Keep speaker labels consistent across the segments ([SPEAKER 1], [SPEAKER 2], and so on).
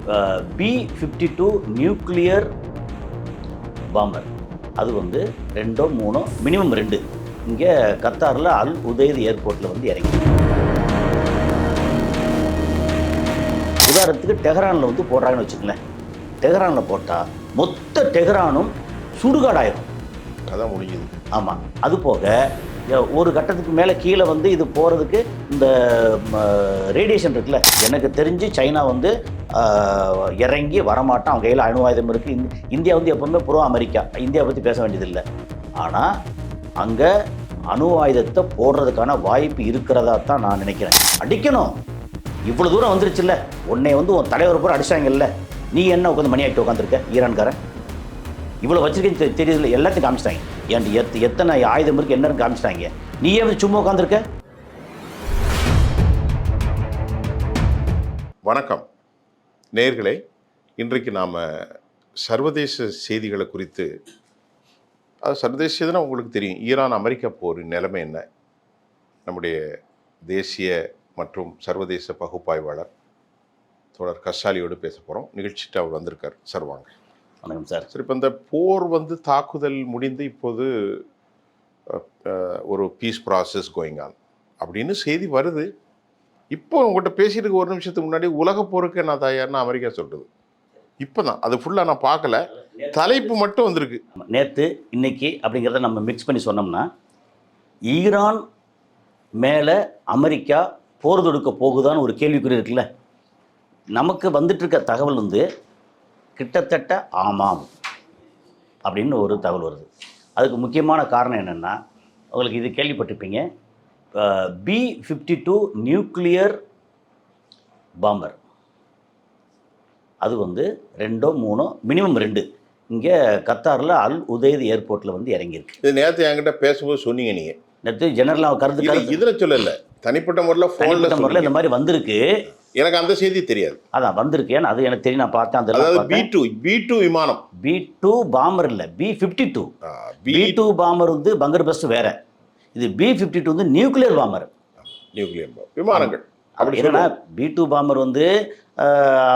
[SPEAKER 1] B-52 nuclear பாம்பர். அது வந்து 2 3 minimum 2 இங்கே கத்தாரில் அல் உதைத் ஏர்போர்ட்டில் வந்து இறங்கி. உதாரணத்துக்கு டெஹரானில் வந்து போடுறாங்கன்னு வச்சுக்கங்களேன். டெஹரானில் போட்டால் மொத்த டெஹரானும் சுடுகாடாயிரும்.
[SPEAKER 2] அதான் முடியுது.
[SPEAKER 1] ஆமாம். அது போக ஒரு கட்டத்துக்கு மேலே கீழே வந்து இது போகிறதுக்கு இந்த ரேடியேஷன் இருக்குல்ல, எனக்கு தெரிஞ்சு சைனா வந்து இறங்கி வரமாட்டான். அவங்க கையில் அணு ஆயுதம் இருக்குது. இந்தியா வந்து எப்போவுமே புரோ அமெரிக்கா, இந்தியா பற்றி பேச வேண்டியதில்லை. ஆனால் அங்கே அணு ஆயுதத்தை போடுறதுக்கான வாய்ப்பு இருக்கிறதா தான் நான் நினைக்கிறேன். அடிக்கணும். இவ்வளோ தூரம் வந்துருச்சுல்ல, உன்னை வந்து உன் தலைவர் பூரா அடிச்சாங்கல்ல, நீ என்ன உட்காந்து மணி ஆகிட்டு உட்காந்துருக்க? ஈரான்காரன் இவ்வளோ வச்சிருக்கேன்னு தெரியுதுல, எல்லாத்தையும் காமிச்சிட்டாங்க. ஏன்டி எத்தனை ஆயுதம் இருக்குது என்னன்னு காமிச்சிட்டாங்க. நீயே வந்து சும்மா உட்காந்துருக்க.
[SPEAKER 2] வணக்கம் நேயர்களே, இன்றைக்கு நாம் சர்வதேச செய்திகளை குறித்து, அது சர்வதேச செய்தினா உங்களுக்கு தெரியும், ஈரான் அமெரிக்கா போரின் நிலைமை என்ன, நம்முடைய தேசிய மற்றும் சர்வதேச பகுப்பாய்வாளர் தோழர் கசாலியோடு பேச போகிறோம். நிகழ்ச்சிட்டு அவர் வந்திருக்கார். சார் வாங்க.
[SPEAKER 1] வணக்கம் சார்.
[SPEAKER 2] சரி, இப்போ இந்த போர் வந்து தாக்குதல் முடிந்து இப்போது ஒரு பீஸ் ப்ராசஸ் கோயிங் ஆன் அப்படின்னு செய்தி வருது. இப்போ உங்கள்கிட்ட பேசிட்டு ஒரு நிமிஷத்துக்கு முன்னாடி உலக போருக்கு நான் தயார்னு அமெரிக்கா சொல்கிறது. இப்போ தான் அது ஃபுல்லாக நான் பார்க்கல, தலைப்பு மட்டும் வந்திருக்கு.
[SPEAKER 1] நேற்று இன்னைக்கு அப்படிங்கிறத நம்ம மிக்ஸ் பண்ணி சொன்னோம்னா, ஈரான் மேலே அமெரிக்கா போர் தொடுக்க போகுதான்னு ஒரு கேள்விக்குறி இருக்குல்ல. நமக்கு வந்துட்டு இருக்க தகவல் வந்து கிட்டத்தட்ட ஆமாம் அப்படின்னு ஒரு தகவல் வருது. அதுக்கு முக்கியமான காரணம் என்னென்னா, உங்களுக்கு இது கேள்விப்பட்டிருப்பீங்க, B-52 நியூக்ளியர் பாம்பர். அது வந்து 2 3 மினிமம் 2 இங்கே கத்தாரில் அல் உதைத் ஏர்போர்ட்டில் வந்து இறங்கியிருக்கு.
[SPEAKER 2] இது நேற்று என்கிட்ட பேசும்போது சொன்னீங்க. நீங்கள்
[SPEAKER 1] நேற்று ஜெனரலாக கருத்து
[SPEAKER 2] இதில் சொல்லலை, தனிப்பட்ட முறையில்
[SPEAKER 1] இந்த மாதிரி வந்திருக்கு.
[SPEAKER 2] எனக்கு அந்த செய்தி தெரியாது.
[SPEAKER 1] அதான் வந்திருக்கு. ஏன்னா அது எனக்கு தெரியும், நான் பார்த்தேன்.
[SPEAKER 2] அதாவது B-2 விமானம்,
[SPEAKER 1] B-2 பாம்பர் இல்லை, B-52. B-2 பாம்பர் வந்து பங்கர் பஸ்ட் வேற. இது B-52 வந்து நியூக்ளியர் பாம்பர்.
[SPEAKER 2] நியூக்ளியர் விமானங்கள்.
[SPEAKER 1] அப்படி என்னன்னா, B-2 பாம்பர் வந்து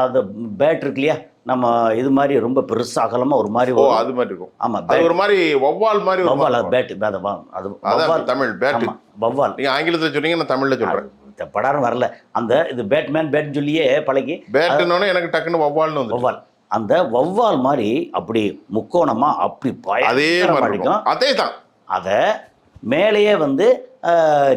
[SPEAKER 1] அந்த பேட் இருக்கு இல்லையா, நம்ம இது மாதிரி ரொம்ப பெருசா அகலமா ஒரு மாதிரி
[SPEAKER 2] அது மாதிரி இருக்கும்.
[SPEAKER 1] ஆமா,
[SPEAKER 2] ஒரு மாதிரி வௌவால் மாதிரி
[SPEAKER 1] வௌவால் பேட். அது
[SPEAKER 2] தமிழ் பேட்.
[SPEAKER 1] வௌவால்.
[SPEAKER 2] நீங்க ஆங்கிலத்தில் சொன்னீங்க, நான் தமிழ்ல சொல்றேன்.
[SPEAKER 1] படாரம் வரல. அந்த இது பேட்மேன் பேட் சொல்லியே பழகி
[SPEAKER 2] பேட்னோட எனக்கு டக்குன்னு வௌவால்னு வந்து
[SPEAKER 1] வௌவால். அந்த வௌவால் மாதிரி அப்படி முக்கோணமா அப்படி பயங்கரமா அடிக்கும்.
[SPEAKER 2] அதே தான்.
[SPEAKER 1] அதை மேலேயே வந்து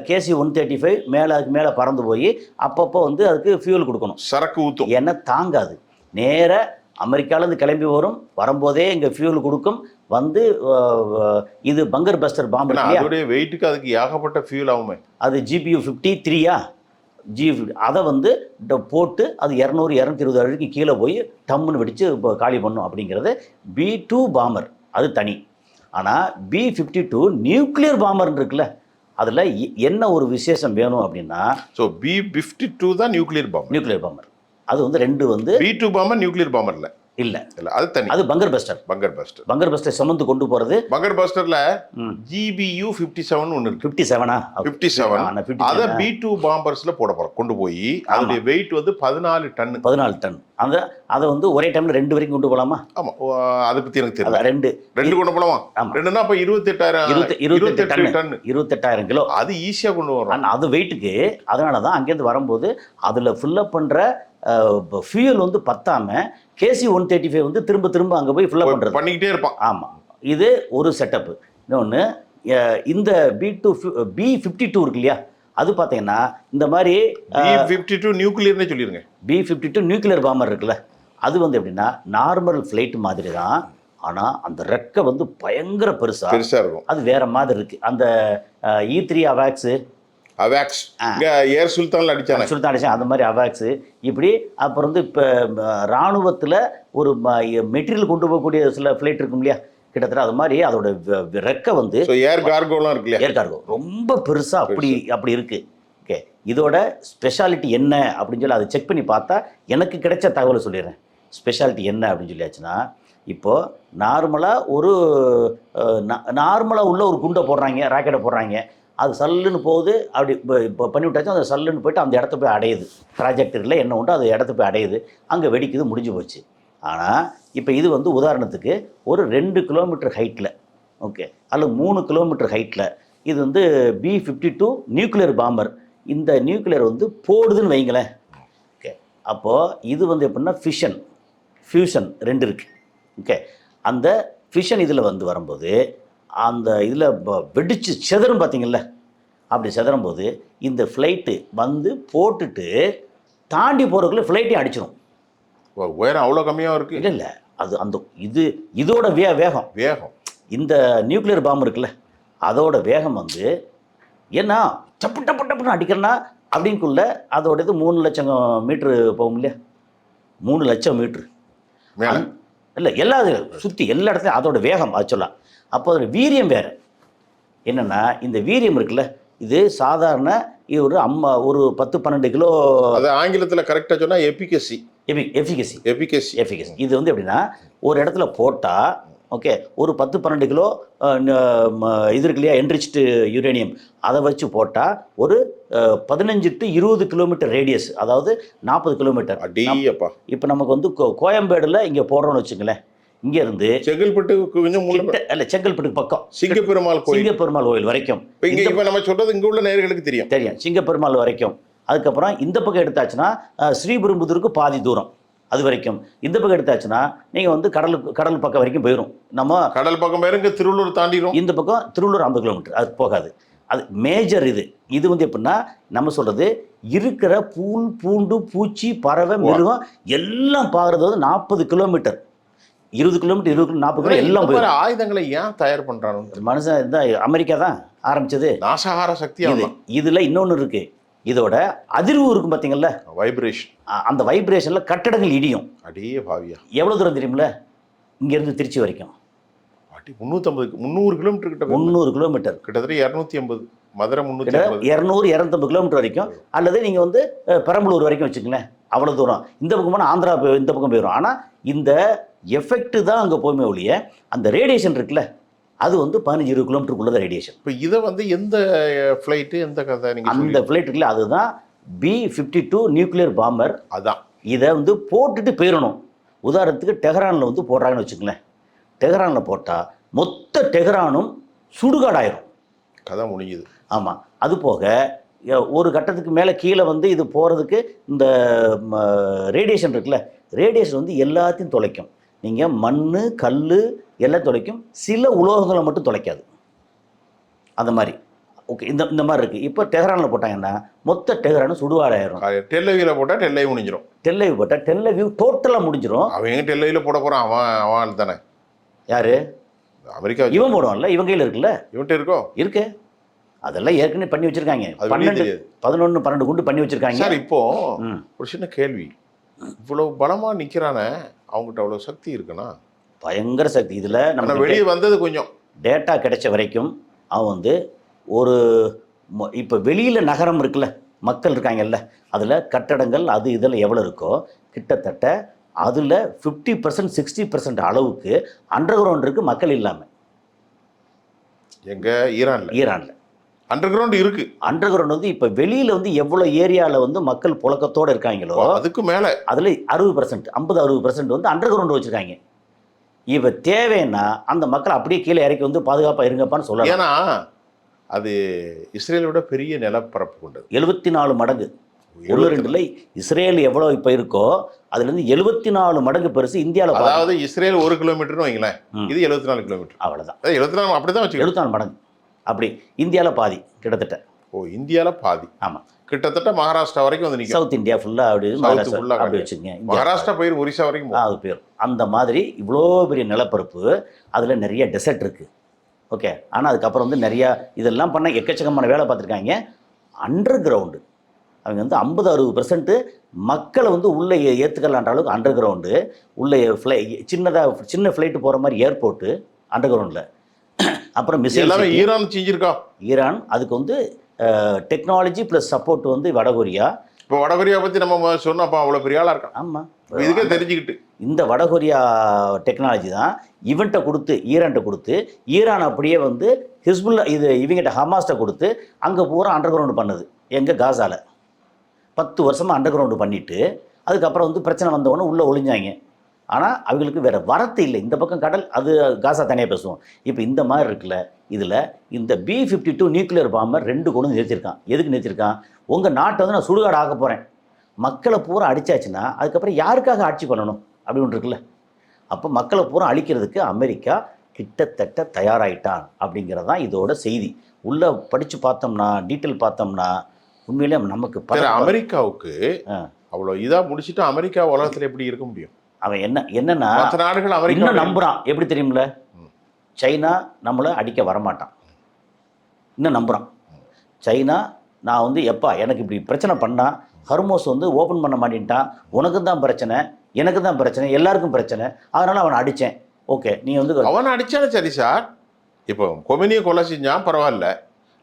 [SPEAKER 1] KC-135 மேலே பறந்து போய் அப்பப்போ வந்து அதுக்கு ஃபியூல் கொடுக்கணும்,
[SPEAKER 2] சரக்கு ஊற்றும்.
[SPEAKER 1] ஏன்னா தாங்காது. நேராக அமெரிக்காவிலேருந்து கிளம்பி வரும், வரும்போதே இங்கே ஃபியூல் கொடுக்கும். வந்து இது பங்கர் பஸ்டர் பாம்பு.
[SPEAKER 2] அதோடைய வெயிட்டுக்கு அதுக்கு ஏகப்பட்ட ஃபியூல் ஆகுமே.
[SPEAKER 1] அது GPU-53 அதை வந்து போட்டு அது 200-220 அடிக்கு கீழே போய் டம்முன்னு வெடித்து காலி பண்ணும். அப்படிங்கிறது B-2 பாம்பர், அது தனி. ஆனால் B-52 நியூக்ளியர் பாம்பர் இருக்குல்ல, அதில் என்ன ஒரு விசேஷம் வேணும் அப்படின்னா,
[SPEAKER 2] ஸோ B-52 தான் நியூக்ளியர் பாம்பர். அது வந்து 2 வந்து B-2 பாம்பர் நியூக்ளியர் பாம்பர் இல்லை, அது தனி. அது பங்கர் பஸ்டர் சுமந்து கொண்டு போகிறது. பங்கர் பஸ்டர்ல GBU-57 ஒன்று இருக்கு. 57 அதை B-2 பாம்பர்ஸ்ல கொண்டு போய் அதோடைய வெயிட் வந்து 14 டன். அதை வந்து ஒரே டைம்ல 2 வரைக்கும் கொண்டு போகலாமா? ஆமா, அதை பத்தி எனக்கு தெரியல. 2 கொண்டு போகலாமா? 2னா அப்ப 28,000 கிலோ. அது ஈஸியா கொண்டு வரும் அது வெயிட்டுக்கு. அதனால தான் அங்கேருந்து வரும்போது அதில் ஃபில்லப் பண்ற ஃபியூல் வந்து பத்தாம KC-135 வந்து திரும்ப அங்கே போய் ஃபில்லப் பண்ணிக்கிட்டே இருப்பான். ஆமாம், இது ஒரு செட்டப்பு. இன்னொன்று, இந்த B-52 இருக்கு இல்லையா, அது பார்த்தீங்கன்னா இந்த மாதிரி B-52 நியூக்ளியர்னே சொல்லிடுங்க. B-52 நியூக்ளியர் பாம்பர் இருக்குல்ல, அது வந்து எப்படின்னா நார்மல் ஃப்ளைட் மாதிரி தான். ஆனால் அந்த ரெக்கை வந்து பயங்கர பெருசாக இருக்கும். அது வேற மாதிரி இருக்கு. அந்த E-3 அவாக்ஸ் ஏர் சுல்தான் அடிச்சான், அந்த மாதிரி அவாக்ஸ். இப்படி அப்புறம் வந்து இப்போ இராணுவத்தில் ஒரு மெட்டீரியல் கொண்டு போகக்கூடிய சில ஃப்ளைட் இருக்கும் இல்லையா, கிட்டத்தட்ட அது மாதிரி அதோட ரெக்கை வந்து ஏர் கார்கோலாம் இருக்கு இல்லையா, ஏர் கார்கோ ரொம்ப பெருசாக அப்படி இருக்கு. ஓகே, இதோட ஸ்பெஷாலிட்டி என்ன அப்படின்னு சொல்லி அதை செக் பண்ணி பார்த்தா எனக்கு கிடைச்ச தகவலை சொல்லிடுறேன். ஸ்பெஷாலிட்டி என்ன அப்படின்னு சொல்லியாச்சுன்னா, இப்போது நார்மலாக உள்ள ஒரு குண்டை போடுறாங்க, ராக்கெட்டை போடுறாங்க.
[SPEAKER 1] அது சல்லுன்னு போகுது. அப்படி இப்போ பண்ணி விட்டாச்சும் அந்த சல்லுன்னு போய்ட்டு அந்த இடத்த போய் அடையுது. ட்ராஜெக்டரியில் என்ன உண்டோ அது இடத்த போய் அடையுது. அங்கே வெடிக்குது, முடிஞ்சு போச்சு. ஆனால் இப்போ இது வந்து உதாரணத்துக்கு ஒரு 2 கிலோமீட்டர் ஹைட்டில், ஓகே, அல்லது 3 கிலோமீட்டர் ஹைட்டில் இது வந்து B-52 நியூக்ளியர் பாம்பர். இந்த நியூக்ளியர் வந்து போடுதுன்னு வைங்களேன். ஓகே, அப்போது இது வந்து எப்படின்னா ஃபியூஷன் 2 இருக்குது. ஓகே, அந்த ஃபிஷன் இதில் வந்து வரும்போது அந்த இதில் வெடிச்சு செதறும் பார்த்தீங்கல்ல, அப்படி செதறும்போது இந்த ஃப்ளைட்டு வந்து போட்டுட்டு தாண்டி போகிறதுக்குள்ளே ஃப்ளைட்டையும் அடிச்சிடும்.
[SPEAKER 2] உயரம் அவ்வளோ கம்மியாக இருக்குது?
[SPEAKER 1] இல்லை இல்லை, அது அந்த இதோட வேகம் இந்த நியூக்ளியர் பாம்பு இருக்குல்ல, அதோட வேகம் வந்து ஏன்னா டப்பு டப்பு டப்புன்னு அடிக்கிறனா அப்படின்குள்ள அதோட இது 3 லட்சம் மீட்ரு போகும் இல்லையா, 3 லட்சம் மீட்ரு இல்லை, எல்லா சுற்றி எல்லா இடத்துலையும் அதோட வேகம் அது சொல்லலாம். அப்போ அதோட வீரியம் வேறு. என்னென்னா இந்த வீரியம் இருக்குல்ல, இது சாதாரண இது ஒரு 10-12 கிலோ.
[SPEAKER 2] அது ஆங்கிலத்தில் கரெக்டாக சொன்னால் எஃபிகசி.
[SPEAKER 1] இது வந்து எப்படின்னா ஒரு இடத்துல போட்டால், ஓகே, ஒரு 10-12 கிலோ இது இருக்கு இல்லையா, என்ரிச்டு யுரேனியம், அதை வச்சு போட்டால் ஒரு 15 to 20 கிலோமீட்டர் ரேடியஸ், அதாவது 40 கிலோமீட்டர்.
[SPEAKER 2] அடியப்பா.
[SPEAKER 1] இப்போ நமக்கு வந்து கோயம்பேடில் இங்கே போடுறோன்னு வச்சுங்களேன், இங்கேருந்து
[SPEAKER 2] செங்கல்பட்டு கொஞ்சம்
[SPEAKER 1] இல்லை, செங்கல்பட்டுக்கு பக்கம்
[SPEAKER 2] சிங்கப்பெருமாள் கோயில்
[SPEAKER 1] வரைக்கும்.
[SPEAKER 2] இப்போ நம்ம சொல்கிறது இங்கே உள்ள நேயர்களுக்கு தெரியும்
[SPEAKER 1] சிங்கப்பெருமாள் வரைக்கும். அதுக்கப்புறம் இந்த பக்கம் எடுத்தாச்சுன்னா ஸ்ரீபெரும்புதூருக்கு பாதி தூரம் அது வரைக்கும். இந்த பக்கம் எடுத்தாச்சுன்னா நீங்கள் வந்து கடல் பக்கம் வரைக்கும் போயிடும். நம்ம
[SPEAKER 2] கடல் பக்கம் போயிருங்க, திருவள்ளூர் தாண்டிடும்.
[SPEAKER 1] இந்த பக்கம் திருவள்ளூர் 50 கிலோமீட்டர், அது போகாது. அது மேஜர். இது வந்து எப்படின்னா நம்ம சொல்கிறது இருக்கிற பூண்டு பூச்சி பறவை மிருகம் எல்லாம் பார்க்குறது வந்து 40 கிலோமீட்டர், 20 கிலோமீட்டர் 40 கிலோமீட்டர் எல்லாம் போய்.
[SPEAKER 2] ஆயுதங்களை ஏன் தயார் பண்ணுறாங்க
[SPEAKER 1] மனுஷன்? இந்த அமெரிக்கா தான் ஆரம்பிச்சது.
[SPEAKER 2] நாசகார சக்தி.
[SPEAKER 1] இதில் இன்னொன்று இருக்குது, இதோட அதிர்வு இருக்கும் பார்த்தீங்கல்ல,
[SPEAKER 2] வைப்ரேஷன்.
[SPEAKER 1] அந்த வைப்ரேஷனில் கட்டடங்கள் இடியும்.
[SPEAKER 2] அடியே பாவியா.
[SPEAKER 1] எவ்வளோ தூரம் தெரியுமில்ல, இங்கேருந்து திருச்சி வரைக்கும்
[SPEAKER 2] 300 கிலோமீட்டர் கிட்ட.
[SPEAKER 1] 300 கிலோமீட்டர்,
[SPEAKER 2] கிட்டத்தட்ட 250. மதுரை
[SPEAKER 1] 200-250 கிலோமீட்டர் வரைக்கும். அல்லது நீங்கள் வந்து பெரம்பலூர் வரைக்கும் வச்சுக்கங்களேன், அவ்வளோ தூரம். இந்த பக்கமான ஆந்திரா இந்த பக்கம் போயிடும். ஆனால் இந்த எஃபெக்ட் தான் அங்கே போயுமே ஒழிய அந்த ரேடியேஷன் இருக்குல்ல, அது வந்து 15-20 கிலோமீட்டருக்குள்ளதான் ரேடியேஷன்.
[SPEAKER 2] இப்போ இதை வந்து எந்த ஃப்ளைட்டு, எந்த கதை நீங்கள்
[SPEAKER 1] அந்த ஃப்ளைட் இருக்குல்ல, அதுதான் B-52 நியூக்ளியர் பாம்பர்.
[SPEAKER 2] அதான்
[SPEAKER 1] இதை வந்து போட்டுட்டு போயிடணும். உதாரணத்துக்கு டெஹரானில் வந்து போடுறாங்கன்னு வச்சுக்கங்களேன், டெஹரானில் போட்டால் மொத்த டெஹரானும் சுடுகாடாயிரும்.
[SPEAKER 2] கதை முடிஞ்சுது.
[SPEAKER 1] ஆமாம். அது போக ஒரு கட்டத்துக்கு மேலே கீழே வந்து இது போகிறதுக்கு இந்த ரேடியேஷன் இருக்குல்ல, ரேடியேஷன் வந்து எல்லாத்தையும் தொலைக்கும். நீங்கள் மண் கல் எல்லாம் தொலைக்கும், சில உலோகங்களை மட்டும் தொலைக்காது. அந்த மாதிரி ஓகே, இந்த மாதிரி இருக்குது. இப்போ டெஹரானில் போட்டாங்கன்னா மொத்த டெஹரானும் சுடுகாடாயிரும்.
[SPEAKER 2] டெல்லவியில் போட்டால் டெல்லவி முடிஞ்சிடும்.
[SPEAKER 1] டெல்லவி போட்டால் டெல்லவியூ டோட்டலாக முடிஞ்சிடும்.
[SPEAKER 2] அவன் எங்கே டெல்லவியில் போட போகிறான்? அவன் தானே.
[SPEAKER 1] யார்?
[SPEAKER 2] அமெரிக்கா.
[SPEAKER 1] இவன் போடுவான்ல, இவன் கையில் இருக்குல்ல.
[SPEAKER 2] இவன்ட்டு இருக்கோ?
[SPEAKER 1] இருக்கு. அதெல்லாம் ஏற்கனவே பண்ணி வச்சுருக்காங்க. 11-12 குண்டு பண்ணி வச்சுருக்காங்க.
[SPEAKER 2] சார், இப்போது ஒரு சின்ன கேள்வி, இவ்வளோ பலமாக நிற்கிறானே, அவங்ககிட்ட அவ்வளோ சக்தி இருக்குன்னா?
[SPEAKER 1] பயங்கர சக்தி. இதில் நம்ம
[SPEAKER 2] வெளியே வந்தது கொஞ்சம்
[SPEAKER 1] டேட்டா கிடைச்ச வரைக்கும் அவன் வந்து ஒரு இப்போ வெளியில் நகரம் இருக்குல்ல, மக்கள் இருக்காங்கல்ல, அதில் கட்டடங்கள் அது இதில் எவ்வளோ இருக்கோ கிட்டத்தட்ட அதில் 50% 60% அளவுக்கு அண்டர் கிரவுண்ட் இருக்குது, மக்கள் இல்லாமல்.
[SPEAKER 2] எங்கே? ஈரானில் அண்டர் கிரவுண்ட் இருக்குது.
[SPEAKER 1] அண்டர் கிரவுண்ட் வந்து இப்போ வெளியில் வந்து எவ்வளோ ஏரியாவில் வந்து மக்கள் புழக்கத்தோடு இருக்காங்களோ
[SPEAKER 2] அதுக்கு மேலே அதில்
[SPEAKER 1] 60%, 50-60% வந்து அண்டர் கிரவுண்ட் வச்சுருக்காங்க. இப்போ தேவைன்னா அந்த மக்கள் அப்படியே கீழே இறக்கி வந்து பாதுகாப்பாக இருங்கப்பான்னு சொல்லலாம்.
[SPEAKER 2] ஏன்னா அது இஸ்ரேலை விட பெரிய நிலப்பரப்பு கொண்டது.
[SPEAKER 1] 74 மடங்கு. 1-2 இஸ்ரேல் எவ்வளோ இப்போ இருக்கோ அதுலேருந்து 74 மடங்கு பெருசு இந்தியாவில்.
[SPEAKER 2] அதாவது இஸ்ரேல் 1 கிலோமீட்டர்னு வைங்களேன், இது 74 கிலோமீட்டர்.
[SPEAKER 1] அவ்வளோதான்.
[SPEAKER 2] 74 அப்படி தான் வச்சு
[SPEAKER 1] 74 மடங்கு. அப்படி இந்தியாவில் பாதி கிட்டத்தட்ட.
[SPEAKER 2] இந்தியாவில் பாதி.
[SPEAKER 1] ஆமாம்,
[SPEAKER 2] கிட்டத்தட்ட மகாராஷ்டிரா வரைக்கும் வந்து நிற்கும்.
[SPEAKER 1] சவுத் இந்தியா ஃபுல்லாக அப்படி வச்சுக்கோங்க.
[SPEAKER 2] மகாராஷ்டிரா போயிடும், ஒரிசா வரைக்கும்
[SPEAKER 1] அது போயிடும். அந்த மாதிரி இவ்வளோ பெரிய நிலப்பரப்பு, அதில் நிறைய டெசர்ட் இருக்குது. ஓகே, ஆனால் அதுக்கப்புறம் வந்து நிறையா இதெல்லாம் பண்ண எக்கச்சக்கமான வேலை பார்த்துருக்காங்க. அண்டர் கிரவுண்டு அவங்க வந்து 50-60% மக்களை வந்து உள்ளே ஏற்றுக்கலான்ற அளவுக்கு அண்டர் கிரவுண்டு. உள்ளே சின்ன ஃப்ளைட்டு போகிற மாதிரி ஏர்போர்ட்டு அண்டர் கிரவுண்டில். அப்புறம் மிசைல்
[SPEAKER 2] ஈரான் செஞ்சிருக்கா.
[SPEAKER 1] ஈரான் அதுக்கு வந்து டெக்னாலஜி ப்ளஸ் சப்போர்ட் வந்து வடகொரியா.
[SPEAKER 2] இப்போ வடகொரியா பற்றி நம்ம சொன்னப்போ அவ்வளோ பெரிய ஆளாக இருக்கான்.
[SPEAKER 1] ஆமாம்,
[SPEAKER 2] இதுக்கே தெரிஞ்சுக்கிட்டு
[SPEAKER 1] இந்த வடகொரியா டெக்னாலஜி தான் இவன்கிட்ட கொடுத்து ஈரான்கிட்ட கொடுத்து ஈரான் அப்படியே வந்து ஹிஸ்புல்லா இது இவங்கிட்ட ஹமாஸ்ட்டை கொடுத்து அங்கே பூரா அண்டர் கிரவுண்டு பண்ணுது எங்கள் காசாவில் 10 வருஷமாக அண்டர் கிரவுண்டு பண்ணிவிட்டு அதுக்கப்புறம் வந்து பிரச்சனை வந்தவொடனே உள்ளே ஒளிஞ்சாங்க. ஆனால் அவங்களுக்கு வேறு வரத்து இல்லை. இந்த பக்கம் கடல், அது காசா தனியாக பேசுவோம். இப்போ இந்த மாதிரி இருக்குல்ல, இதில் இந்த B-52 நியூக்ளியர் பாம்பர் 2 கொண்டு வந்து நிறுத்திருக்கான். எதுக்கு நிறுத்திருக்கான்? உங்கள் நாட்டை வந்து நான் சுடுகாடு ஆக்க போகிறேன், மக்களை பூரா அடித்தாச்சுன்னா அதுக்கப்புறம் யாருக்காக ஆட்சி பண்ணணும் அப்படின்னு இருக்குல்ல. அப்போ மக்களை பூரா அழிக்கிறதுக்கு அமெரிக்கா கிட்டத்தட்ட தயாராகிட்டான் அப்படிங்கிறதான் இதோட செய்தி. உள்ளே படித்து பார்த்தோம்னா, டீட்டெயில் பார்த்தோம்னா உண்மையிலே நமக்கு
[SPEAKER 2] அமெரிக்காவுக்கு அவ்வளோ இதாக முடிச்சுட்டு அமெரிக்கா உலகத்தில் எப்படி இருக்க முடியும்? அவன்
[SPEAKER 1] என்னன்னா
[SPEAKER 2] மற்ற நாடுகள்
[SPEAKER 1] இன்னும் நம்புகிறான். எப்படி தெரியுமில்ல, சைனா நம்மளை அடிக்க வரமாட்டான் இன்னும் நம்புகிறான். சைனா நான் வந்து எப்பா எனக்கு இப்படி பிரச்சனை பண்ணால் ஹர்மோஸ் வந்து ஓப்பன் பண்ண மாட்டேன்ட்டான், உனக்கு தான் பிரச்சனை, எனக்கு தான் பிரச்சனை, எல்லாருக்கும் பிரச்சனை, அதனால் அவனை அடித்தேன். ஓகே, நீ வந்து
[SPEAKER 2] அவனை அடித்தாலும் சரி சார். இப்போ கொமினியை கொலை செஞ்சான் பரவாயில்ல,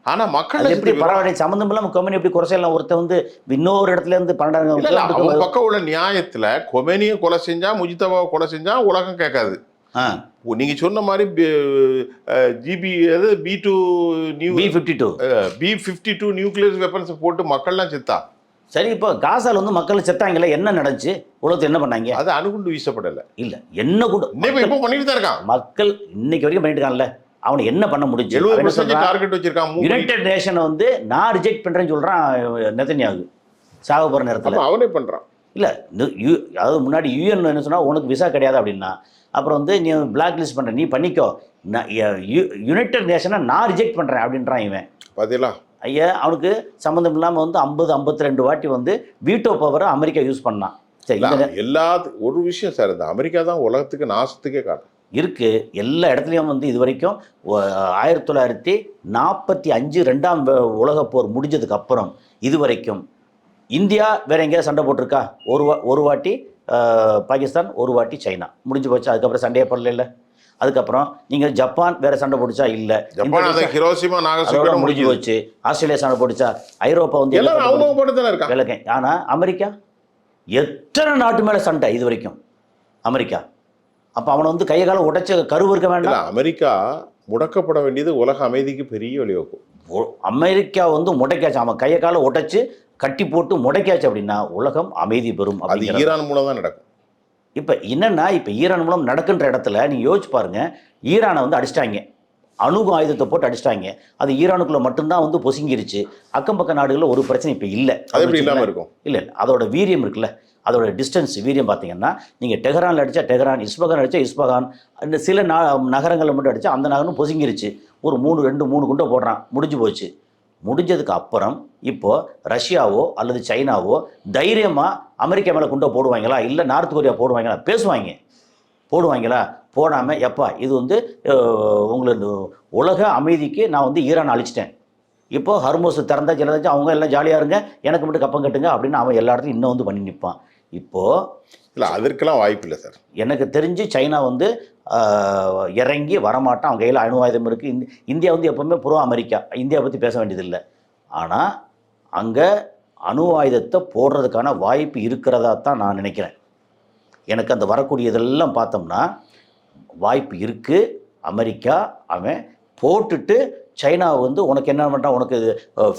[SPEAKER 2] ஆனால் மக்கள்
[SPEAKER 1] எப்படி பரவாயில்ல சம்மந்தம் இல்லாமல் கொமினி எப்படி குறை செய்யலாம்? ஒருத்த வந்து இன்னொரு இடத்துல இருந்து 12
[SPEAKER 2] பக்கம் உள்ள நியாயத்தில் கொமினியை கொலை செஞ்சா, முஜித்தபாவை கொலை செஞ்சா உலகம் கேட்காது. நீங்க சொன்ன மாதிரி B-52 நியூக்ளியர் வெப்பன்ஸ் போட்டு மக்கள்லாம் செத்தா.
[SPEAKER 1] சரி, இப்போ காசால வந்து மக்கள் செத்தாங்கல்ல, என்ன நடந்துச்சு? உலகத்தில் என்ன பண்ணாங்க?
[SPEAKER 2] அது அணுகுண்டு வீசப்படலை.
[SPEAKER 1] இல்லை, என்ன கூட
[SPEAKER 2] இப்போ பண்ணிட்டு தான் இருக்கான்.
[SPEAKER 1] மக்கள் இன்னைக்கு வரைக்கும் பண்ணிட்டு இருக்கான்ல, அவனை என்ன பண்ண முடிஞ்சு?
[SPEAKER 2] 70% டார்கெட் வச்சிருக்கான்.
[SPEAKER 1] யுனைடெட் நேஷனை வந்து நான் ரிஜெக்ட் பண்றேன்னு சொல்றான் நெதன்யாகு சாக போற நேரத்தில்.
[SPEAKER 2] அவனே பண்றான்.
[SPEAKER 1] இல்லை, அதாவது முன்னாடி UN என்ன சொன்னா உனக்கு விசா கிடையாது அப்படின்னா, அப்புறம் வந்து நீ பிளாக் லிஸ்ட் பண்ணுற, நீ பண்ணிக்கோ, யுனைடெட் நேஷனை நான் ரிஜெக்ட் பண்ணுறேன் அப்படின்றான் இவன்.
[SPEAKER 2] பார்த்தீங்களா
[SPEAKER 1] ஐயா, அவனுக்கு சம்மந்தம் இல்லாமல் வந்து 50-52 வாட்டி வந்து வீட்டோ பவரை அமெரிக்கா யூஸ் பண்ணான். சரி,
[SPEAKER 2] ஒரு விஷயம் சார், இந்த அமெரிக்கா தான் உலகத்துக்கு நாசத்துக்கே காட்டும்
[SPEAKER 1] இருக்கு. எல்லா இடத்துலையும் வந்து இது வரைக்கும் 1945 2ஆம் உலகப் போர் முடிஞ்சதுக்கு அப்புறம் இது வரைக்கும் இந்தியா வேற எங்கேயாவது சண்டை போட்டிருக்கா? ஒரு வாட்டி பாகிஸ்தான், ஒரு வாட்டி சைனா, முடிஞ்சு போச்சு. அதுக்கப்புறம் சண்டையே போடல. இல்லை, அதுக்கப்புறம் நீங்கள் ஜப்பான் வேற சண்டை போட்டுச்சா? இல்லை, முடிஞ்சு போச்சு. ஆஸ்திரேலியா சண்டை போட்டுச்சா? ஐரோப்பா வந்து விளக்கேன். ஆனால் அமெரிக்கா எத்தனை நாட்டு மேலே சண்டை இது வரைக்கும் அமெரிக்கா. அப்போ அவனை வந்து கையை காலம் உடைச்ச கருவு இருக்க வேண்டாம்.
[SPEAKER 2] அமெரிக்கா முடக்கப்பட வேண்டியது உலக அமைதிக்கு பெரிய வழிவகுக்கும்.
[SPEAKER 1] அமெரிக்கா வந்து முடைக்காச்சு, அவன் கையை காலம் உடைச்சு கட்டி போட்டு முடைக்காச்சு அப்படின்னா உலகம் அமைதி பெறும்.
[SPEAKER 2] அது ஈரான் மூலம் தான் நடக்கும்.
[SPEAKER 1] இப்போ என்னென்னா, இப்போ ஈரான் மூலம் நடக்கின்ற இடத்துல நீங்கள் யோசிச்சு பாருங்கள், ஈரானை வந்து அடிச்சிட்டாங்க, அணு ஆயுதத்தை போட்டு அடிச்சிட்டாங்க. அது ஈரானுக்குள்ளே மட்டும்தான் வந்து பொசுங்கிருச்சு. அக்கம் பக்க நாடுகளில் ஒரு பிரச்சனை இப்போ இல்லை.
[SPEAKER 2] அது எப்படி இல்லாமல் இருக்கும்?
[SPEAKER 1] இல்லை, அதோட வீரியம் இருக்குல்ல, அதோட டிஸ்டன்ஸ் வீரியம் பார்த்தீங்கன்னா, நீங்கள் டெஹரானில் அடித்தா டெஹரான், இஸ்பகான் அடித்தா இஸ்பகான், இந்த சில நகரங்களில் மட்டும் அடித்தா அந்த நகரம் பொசுங்கிருச்சு. ஒரு 3 குண்டை போடுறான், முடிஞ்சு போச்சு. முடிஞ்சதுக்கு அப்புறம் இப்போது ரஷ்யாவோ அல்லது சைனாவோ தைரியமாக அமெரிக்கா மேலே குண்டை போடுவாங்களா? இல்லை நார்த் கொரியா போடுவாங்களா? போடுவாங்களா? போடாமல் எப்பா இது வந்து உங்களோட உலக அமைதிக்கு நான் வந்து ஈரான் அழிச்சிட்டேன், இப்போது ஹர்மோஸ் திறந்தா ஜலதாச்சு, அவங்க எல்லாம் ஜாலியாக இருங்க, எனக்கு மட்டும் கப்பம் கட்டுங்க அப்படின்னு அவன் எல்லா இடத்துலையும் இன்னும் வந்து பண்ணி நிற்பான். இப்போது
[SPEAKER 2] இல்லை, அதற்கெல்லாம் வாய்ப்பு இல்லை சார்.
[SPEAKER 1] எனக்கு தெரிஞ்சு சைனா வந்து இறங்கி வரமாட்டான். அவங்க கையில் அணு ஆயுதம் இருக்குது. இந்தியா வந்து எப்போவுமே ப்ரோ அமெரிக்கா, இந்தியா பற்றி பேச வேண்டியதில்லை. ஆனால் அங்கே அணு ஆயுதத்தை போடுறதுக்கான வாய்ப்பு இருக்கிறதா தான் நான் நினைக்கிறேன். எனக்கு அந்த வரக்கூடியதெல்லாம் பார்த்தோம்னா வாய்ப்பு இருக்குது. அமெரிக்கா அவன் போட்டுட்டு சைனா வந்து உனக்கு என்ன பண்ணுறான், உனக்கு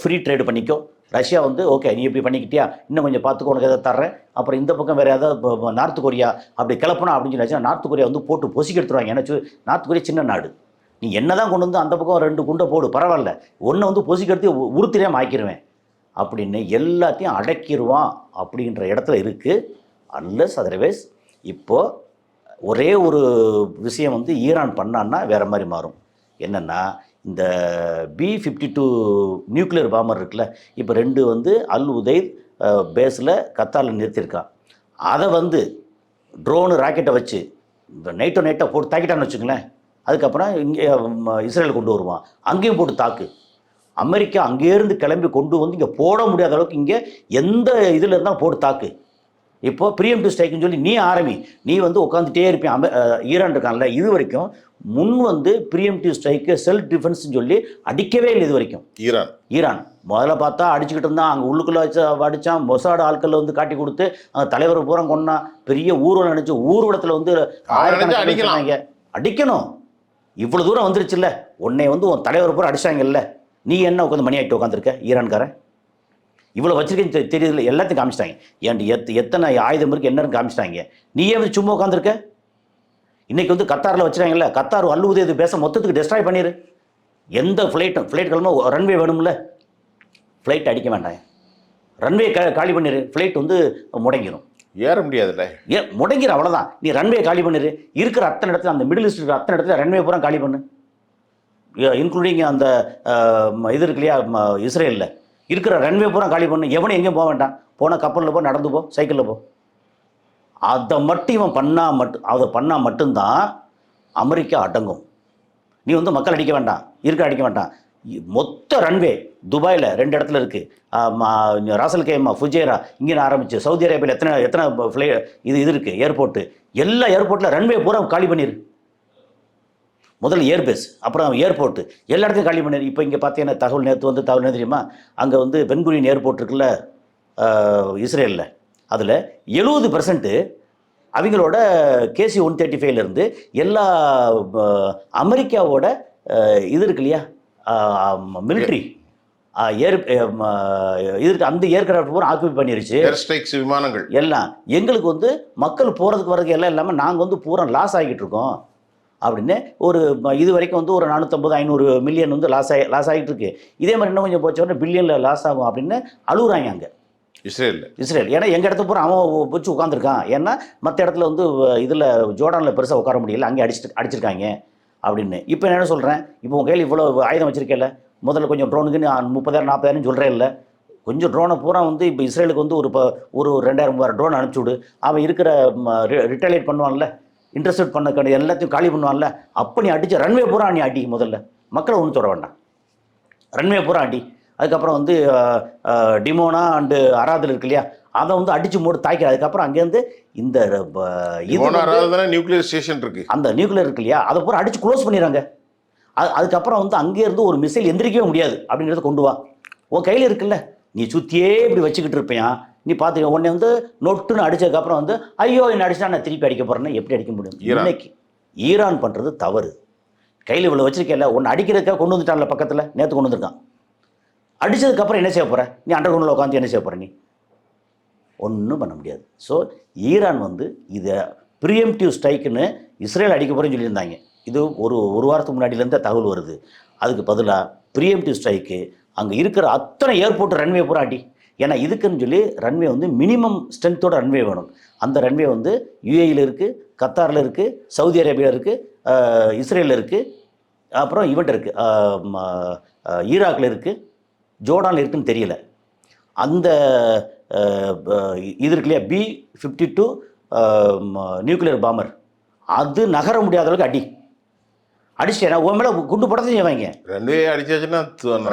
[SPEAKER 1] ஃப்ரீ ட்ரேடு பண்ணிக்கோ. ரஷ்யா வந்து ஓகே நீ இப்படி பண்ணிக்கிட்டியா, இன்னும் கொஞ்சம் பார்த்துக்கோ, உனக்கு எதாவது தர்றேன். அப்புறம் இந்த பக்கம் வேறு ஏதாவது நார்த் கொரியா அப்படி கிளப்பணும் அப்படின்னு சொன்னாச்சுன்னா நார்த் கொரியா வந்து போட்டு பொசிக்க எடுத்துருவாங்க. ஏன்னா நார்த் கொரியா சின்ன நாடு, நீ என்ன தான் கொண்டு வந்து அந்த பக்கம் 2 குண்டை போடு பரவாயில்ல, ஒன்றை வந்து பொசிக்க எடுத்து உறுத்திரியாமல் ஆக்கிடுவேன் அப்படின்னு எல்லாத்தையும் அடக்கிடுவான் அப்படின்ற இடத்துல இருக்குது. அன்லஸ் அதர்வைஸ் இப்போது ஒரே ஒரு விஷயம் வந்து ஈரான் பண்ணான்னா வேறு மாதிரி மாறும். என்னென்னா, இந்த B-52 நியூக்ளியர் பாம்பர் இருக்குல்ல, இப்போ 2 வந்து அல் உதைத் பேஸில் கத்தாரில் நிறுத்தியிருக்கான். அதை வந்து ட்ரோனு ராக்கெட்டை வச்சு நைட்டாக போட்டு தாக்கிட்டான்னு வச்சுங்களேன், அதுக்கப்புறம் இங்கே இஸ்ரேல் கொண்டு வருவான், அங்கேயும் போட்டு தாக்கு. அமெரிக்கா அங்கேருந்து கிளம்பி கொண்டு வந்து இங்கே போட முடியாத அளவுக்கு இங்கே எந்த இதில் இருந்தால் போட்டு தாக்கு. இப்போ ப்ரீஎம்டிவ் ஸ்ட்ரைக்குன்னு சொல்லி நீ ஆரம்பி, நீ வந்து உட்காந்துட்டே இருப்பேன். ஈரான் இருக்கான்ல, இது வரைக்கும் முன் வந்து ப்ரீஎம்டிவ் ஸ்ட்ரைக்கு செல்ஃப் டிஃபென்ஸ்னு சொல்லி அடிக்கவே இல்லை இது வரைக்கும். ஈரான் முதல்ல பார்த்தா அடிச்சுக்கிட்டு இருந்தான், அங்கே உள்ளுக்குள்ளே வச்சு அடித்தான், மொசாடு ஆட்களில் வந்து காட்டி கொடுத்து அங்கே தலைவர் பூரா கொண்டா, பெரிய ஊர்வலம் நினச்சி ஊர்வலத்தில் வந்து ஆயிரக்கணக்கான அடிக்கணும். இவ்வளோ தூரம் வந்துருச்சுல்ல, உன்னை வந்து உன் தலைவர் பூரா அடிச்சாங்கல்ல, நீ என்ன உட்காந்து மணி ஆகிட்டு உட்காந்துருக்க ஈரான்காரன்? இவ்வளோ வச்சிருக்கேன்னு தெரியுதுல, எல்லாத்தையும் காமிச்சிட்டாங்க. ஏன்ட்டு எத்தனை ஆயுதம் இருக்குது என்னன்னு காமிச்சிட்டாங்க. நீயே வந்து சும்மா உட்காந்துருக்க. இன்றைக்கி வந்து கத்தாரில் வச்சுட்டாங்கல்ல, கத்தார் அல்லுவது இது பேச மொத்தத்துக்கு டெஸ்ட்ராய் பண்ணிடு. எந்த ஃப்ளைட் கிளம்ப ரன்வே வேணும்ல, ஃப்ளைட் அடிக்க வேண்டாம், ரன்வே காலி பண்ணிடு, ஃப்ளைட் வந்து முடங்கிடும்,
[SPEAKER 2] ஏற முடியாதுல்ல,
[SPEAKER 1] முடங்கிற அவ்வளோதான். நீ ரன்வே காலி பண்ணிடு, இருக்கிற அத்தனை இடத்துல அந்த மிடில் ஈஸ்ட் இருக்கிற அத்தனை இடத்துல ரன்வே பூரா காலி பண்ணு, இன்க்ளூடிங் அந்த இது இருக்கு இல்லையா இஸ்ரேலில் இருக்கிற ரன்வே பூரா காலி பண்ணு. எவனும் எங்கேயும் போக வேண்டாம், போனால் கப்பலில் போ, நடந்து போ, சைக்கிளில் போ. அதை மட்டும் இவன் பண்ணால் மட்டும்தான் அமெரிக்கா அடங்கும். நீ வந்து மக்கள் அடிக்க வேண்டாம், அடிக்க வேண்டாம். மொத்த ரன்வே துபாயில் 2 இடத்துல இருக்குது, ராசல் கேமா, ஃபுஜேரா, இங்கே ஆரம்பிச்சு சவுதி அரேபியாவில் எத்தனை இது இருக்குது ஏர்போர்ட்டு, எல்லா ஏர்போர்ட்டில் ரன்வே பூரா காலி பண்ணிடு. முதல்ல ஏர்பேஸ், அப்புறம் ஏர்போர்ட்டு, எல்லா இடத்தையும் காலி பண்ணிடு. இப்போ இங்கே பார்த்தீங்கன்னா தகவல் தெரியுமா, அங்கே வந்து பென்குரியன் ஏர்போர்ட் இருக்குல்ல இஸ்ரேலில், அதில் 70% அவங்களோட KC-135 எல்லா அமெரிக்காவோட இது இருக்கு இல்லையா மிலிட்ரி இதுக்கு அந்த ஏர்கிராஃப்ட் பூரா ஆக்குபை பண்ணிருச்சு,
[SPEAKER 2] விமானங்கள் எல்லாம்.
[SPEAKER 1] எங்களுக்கு வந்து மக்கள் போகிறதுக்கு வரதுக்கு எல்லாம் இல்லாமல் நாங்கள் வந்து பூரா லாஸ் ஆகிட்டு இருக்கோம் அப்படின்னு ஒரு இது வரைக்கும் வந்து ஒரு 450-500 மில்லியன் வந்து லாஸ் ஆகிட்டு இருக்கு. இதே மாதிரி இன்னும் கொஞ்சம் போச்சோன்னா பில்லியனில் லாஸ் ஆகும் அப்படின்னு அழுகுறாங்க அங்கே இஸ்ரேல். ஏன்னா எங்கள் இடத்த பூரா அவன் வச்சு உட்காந்துருக்கான். ஏன்னா மற்ற இடத்துல வந்து இதில் ஜோர்டானில் பெருசாக உட்கார முடியல, அங்கே அடிச்சிருக்காங்க அப்படின்னு. இப்போ என்ன சொல்கிறேன், இப்போ உங்கள் கையில் இவ்வளோ ஆயுதம் வச்சிருக்கேன்ல, முதல்ல கொஞ்சம் ட்ரோனுக்குன்னு 30,000-40,000 சொல்கிறேன் இல்லை, கொஞ்சம் ட்ரோனை பூரா வந்து இப்போ இஸ்ரேலுக்கு வந்து ஒரு 2,000-3,000 ட்ரோன் அனுப்பிச்சி விடு. அவன் இருக்கிற ரிட்டாலியேட் பண்ணுவான்ல, இன்டர்செப்ட் பண்ண எல்லாத்தையும் காலி பண்ணுவான்ல, அப்போ நீ அடித்த ரன்வே பூரா நீ அடி. முதல்ல மக்களை ஒன்றும் தொட வேண்டாம், ரன்வே பூரா அடி. அதுக்கப்புறம் வந்து டிமோனா அண்டு அராதில் இருக்கு இல்லையா, அதை வந்து அடித்து மூடு தாய்க்கிற. அதுக்கப்புறம் அங்கேருந்து இந்த
[SPEAKER 2] நியூக்ளியர் ஸ்டேஷன் இருக்குது,
[SPEAKER 1] அந்த நியூக்ளியர் இருக்கு இல்லையா, அதை பூரா அடித்து க்ளோஸ் பண்ணிடுறாங்க. அதுக்கப்புறம் வந்து அங்கேருந்து ஒரு மிசைல் எந்திரிக்கவே முடியாது அப்படிங்கிறத கொண்டு வா. உன் கையில் இருக்குல்ல, நீ சுற்றியே இப்படி வச்சுக்கிட்டு இருப்பேன், நீ பார்த்துக்க. உடனே வந்து நொட்டுன்னு அடித்ததுக்கப்புறம் வந்து ஐயோ என்ன அடிச்சா நான் திருப்பி அடிக்க போகிறேன்னு எப்படி அடிக்க முடியும்? இன்னைக்கு ஈரான் பண்ணுறது தவறு. கையில் இவ்வளோ வச்சிருக்கல, ஒன்று அடிக்கிறதுக்காக கொண்டு வந்துட்டான்ல, பக்கத்தில் நேற்று கொண்டு வந்திருக்கான். அடித்ததுக்கப்புறம் என்ன செய்ய போகிற நீ? அண்டர் கிரவுண்டில் உட்காந்து என்ன செய்ய போகிற நீ? ஒன்றும் பண்ண முடியாது. ஸோ ஈரான் வந்து இதை ப்ரீஎம்டிவ் ஸ்ட்ரைக்குன்னு இஸ்ரேல் அடிக்க போகிறேன்னு சொல்லியிருந்தாங்க. இது ஒரு வாரத்துக்கு முன்னாடியிலேருந்து தகவல் வருது. அதுக்கு பதிலாக ப்ரீஎம்டிவ் ஸ்ட்ரைக்கு அங்கே இருக்கிற அத்தனை ஏர்போர்ட் ரன்வே பூரா அடி. ஏன்னா இதுக்குன்னு சொல்லி ரன்வே வந்து மினிமம் ஸ்ட்ரென்த்தோட ரன்வே வேணும். அந்த ரன்வே வந்து யுஏஇயில் இருக்குது, கத்தாரில் இருக்குது, சவுதி அரேபியாவில் இருக்குது, இஸ்ரேலில் இருக்குது, அப்புறம் இவன்ட் இருக்குது, ஈராக்கில் இருக்குது, ஜோர்டானில் இருக்குன்னு தெரியல. அந்த இது இருக்கு இல்லையா B-52 நியூக்ளியர் பாம்பர், அது நகர முடியாத அளவுக்கு அடிச்சிட்டேன்னா உன் மேலே குண்டு படத்தையும் செய்வாங்க.
[SPEAKER 2] ரன்வே அடிச்சாச்சுன்னா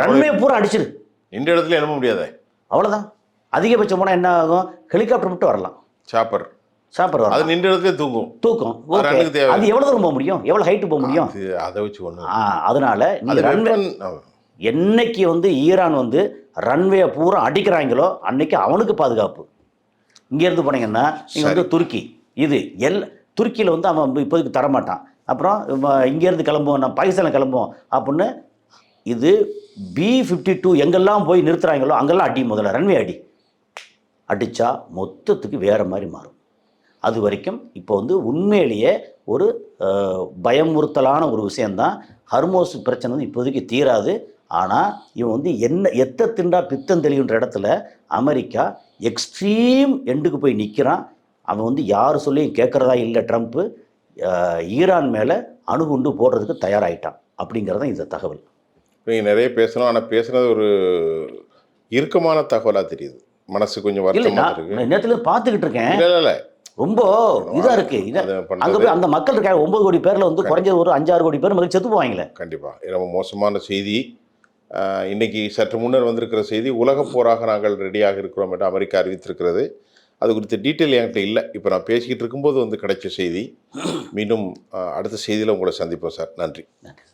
[SPEAKER 1] ரன்வே பூரா அடிச்சிரு,
[SPEAKER 2] இந்த இடத்துல எழும்ப முடியாது,
[SPEAKER 1] அவ்வளோதான். அதிகபட்சம் போனால் என்ன ஆகும், ஹெலிகாப்டர் மட்டும் வரலாம், சாப்பர் வரும்,
[SPEAKER 2] அது நின்ற இடத்துல தூக்கும்.
[SPEAKER 1] அது எவ்வளோ தூரம் போக முடியும், எவ்வளோ ஹைட்டு போக முடியும்,
[SPEAKER 2] அதை வச்சு ஒன்று.
[SPEAKER 1] அதனால என்னைக்கு வந்து ஈரான் வந்து ரன்வே பூரா அடிக்கிறாங்களோ அன்னைக்கு அவனுக்கு பாதுகாப்பு. இங்கேருந்து போனீங்கன்னா நீங்கள் வந்து துருக்கி, இது துருக்கியில் வந்து அவன் இப்போதைக்கு தரமாட்டான். அப்புறம் இங்கேருந்து கிளம்புவோம், நான் பாகிஸ்தானில் கிளம்புவோம் அப்படின்னு. இது B-52 எங்கெல்லாம் போய் நிறுத்துகிறாங்களோ அங்கெல்லாம் அடி, முதல்ல ரன்வே அடித்தா மொத்தத்துக்கு வேறு மாதிரி மாறும். அது வரைக்கும் இப்போ வந்து உண்மையிலேயே ஒரு பயமுறுத்தலான ஒரு விஷயந்தான். ஹர்மோஸ் பிரச்சனை வந்து இப்போதைக்கு தீராது. ஆனால் இவன் வந்து எத்த திண்டா பித்தம் தெளிவுன்ற இடத்துல அமெரிக்கா எக்ஸ்ட்ரீம் எண்டுக்கு போய் நிற்கிறான். அவன் வந்து யார் சொல்லியும் கேட்குறதா இல்லை. ட்ரம்ப்பு ஈரான் மேலே அணுகுண்டு போடுறதுக்கு தயாராகிட்டான் அப்படிங்கிறதான் இந்த தகவல்.
[SPEAKER 2] நீங்கள் நிறைய பேசணும், ஆனால் பேசுனது ஒரு இறுக்கமான தகவலாக தெரியுது. மனசு கொஞ்சம்
[SPEAKER 1] நேரத்தில் பார்த்துக்கிட்டு இருக்கேன், இல்லை ரொம்ப இதாக இருக்குது. அங்கே போய் அந்த மக்கள் இருக்காங்க 9 கோடி பேரில் வந்து குறைஞ்சது ஒரு 5-6 கோடி பேர் மக்கள் செத்து போவாங்களே.
[SPEAKER 2] கண்டிப்பாக ரொம்ப மோசமான செய்தி. இன்றைக்கி சற்று முன்னர் வந்திருக்கிற செய்தி, உலகப் போராக நாங்கள் ரெடியாக இருக்கிறோம் என்று அமெரிக்கா அறிவித்திருக்கிறது.
[SPEAKER 3] அது குறித்த டீட்டெயில் என்கிட்ட இல்லை. இப்போ நான் பேசிக்கிட்டு இருக்கும்போது வந்து கிடைச்ச செய்தி. மீண்டும் அடுத்த செய்தியில் உங்களை சந்திப்போம் சார். நன்றி.
[SPEAKER 1] நன்றி.